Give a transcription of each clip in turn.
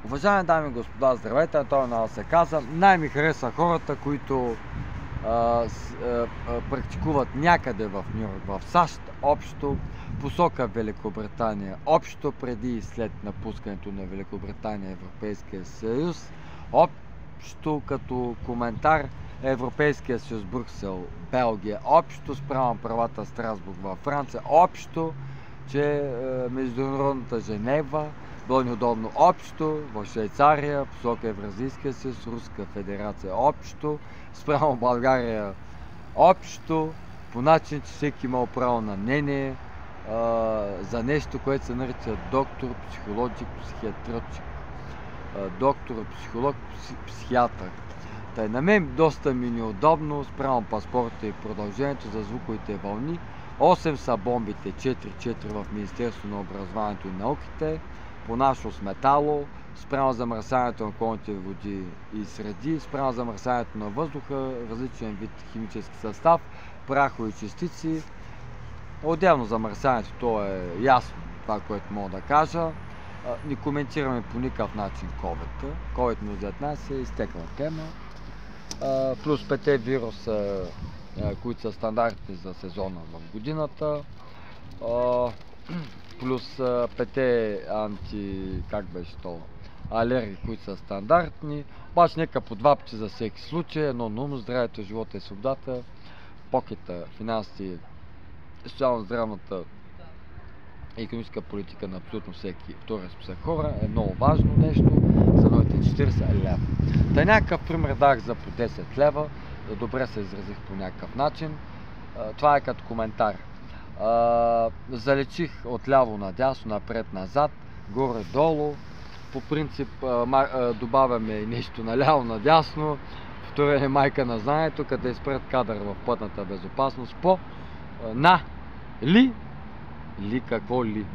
Уважаеми дами и господа, здравейте, Антон Нала се каза. Най-ми хареса хората, които практикуват някъде в Ню Йорк, в САЩ, общо, посока Великобритания, общо преди и след напускането на Великобритания и Европейския съюз, общо като коментар Европейския съюз, Брюксел, Белгия, общо спрямо правата Страсбург във Франция, общо, че Международната Женева било неудобно, общо в Швейцария, посока Евразийския съюз, Руска федерация, общо спрямо България, общо по начин, че всеки имал право на мнение за нещо, което се нарича доктор, психологик, психиатричик, доктор, психолог, психиатър. Тъй на мен доста ми неудобно спрямо паспорта и продължението за звуковите вълни. 8 са бомбите, 4 в Министерство на образованието и науките, по нашо сметало, спрямо замърсяването на околните води и среди, спрямо замърсяването на въздуха, различен вид химически състав, прахови частици. Отделно замърсяването, то е ясно това, което мога да кажа. Не коментираме по никакъв начин COVID. COVID-19 е изтекла тема. Плюс 5 вируса, които са стандартни за сезона в годината. Плюс 5 алергии, които са стандартни. Обаче нека по 2 пъти за всеки случай. Едно на ум, здравето, живота и свободата, покета, финансите, социално-здравната и икономическа политика на абсолютно всеки втория списък хора е много важно нещо за новите 40 лева. Та някакъв пример дах за по 10 лева, добре се изразих по някакъв начин. Това е като коментар. Залечих отляво надясно, напред-назад, горе-долу. По принцип добавяме и нещо наляво надясно. Втория е майка на знанието, къде е спред кадър в пътната безопасност по ли какво ли?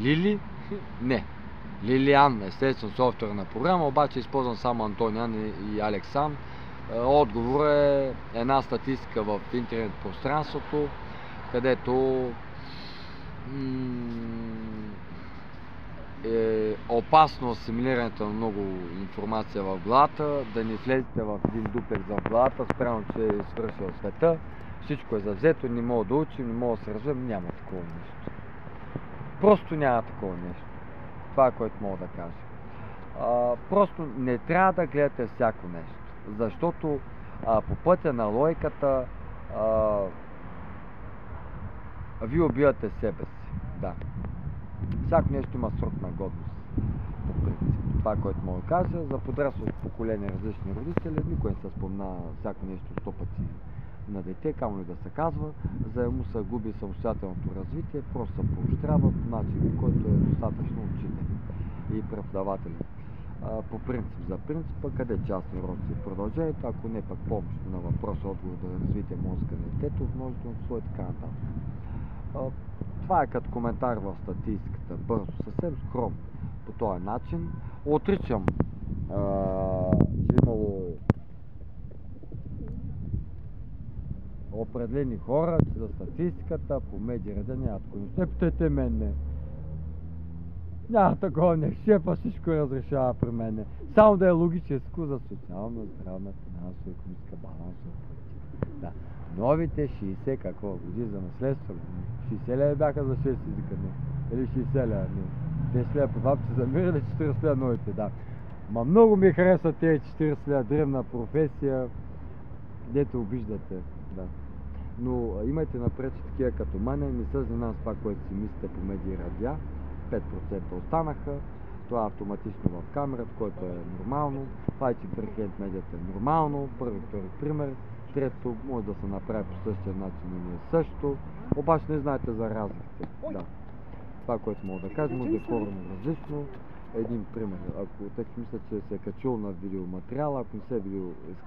Лили? Не. Лилиан, естествено софтуерна програма, обаче използвам само Антониан и Алексан. Отговор е една статистика в интернет пространството, където е опасно асимилирането на много информация в главата, да не влезете в един дуплекс в главата, спрямо че е свършил света. Всичко е завзето, не мога да учим, не мога да се развивам, няма такова нещо. Просто няма такова нещо. Това е, което мога да кажа. Просто не трябва да гледате всяко нещо, защото по пътя на логиката вие убивате себе си. Да. Всяко нещо има срок на годност. По принцип. Това е, което мога да кажа. За подрастващото поколение различни родители, никой не се спомна всяко нещо 100 пъти на дете, камо ли да се казва, за му се губи самостоятелното развитие, просто се поощрява по начин, който е достатъчно учител и преподавателен. По принцип, за принципа, къде частни уроци продължението, ако не пък помощ на въпроса, отговор да развитие мозъка на детето, множествено число и така нататък. Това е като коментар в статистиката, бързо, съвсем скромно по този начин. Отричам, че имало определени хора, че за статистиката по медии реда нямат конец. Не питайте мен, няма такова нещо, шефа всичко разрешава при мене. Само да е логическо за социална, здравна, финансова, икономическа, балансова политика. Да. Новите 60 какво години за наследство? 60 лева бяха за 6 езика, не. Или 60 лева, не. 10 лева по два пъти за мир или 40 лева новите, да. Ма много ми харесват тези 40 лева древна професия, дето обиждате, да. Но имайте напред, че такива като мене не се занимавам с това, което си мислите по медии и радиа. 5% останаха. Това е автоматично в камерата, което е нормално. Това е, че фрикент медията е нормално. Първи пример. Трето може да се направи по същия начин и не също. Обаче не знаете за разликите. Да. Това, което мога да кажа, може да е коренно различно. Един пример. Ако те мисля, че се е качил на видеоматериала, ако не се е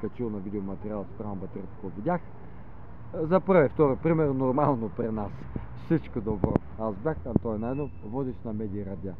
качил на видеоматериала спрямо батерията, какво видях, за първи, втори пример, нормално при нас. Всичко добро. Аз бях Антон Найденов, водещ на медии радиа.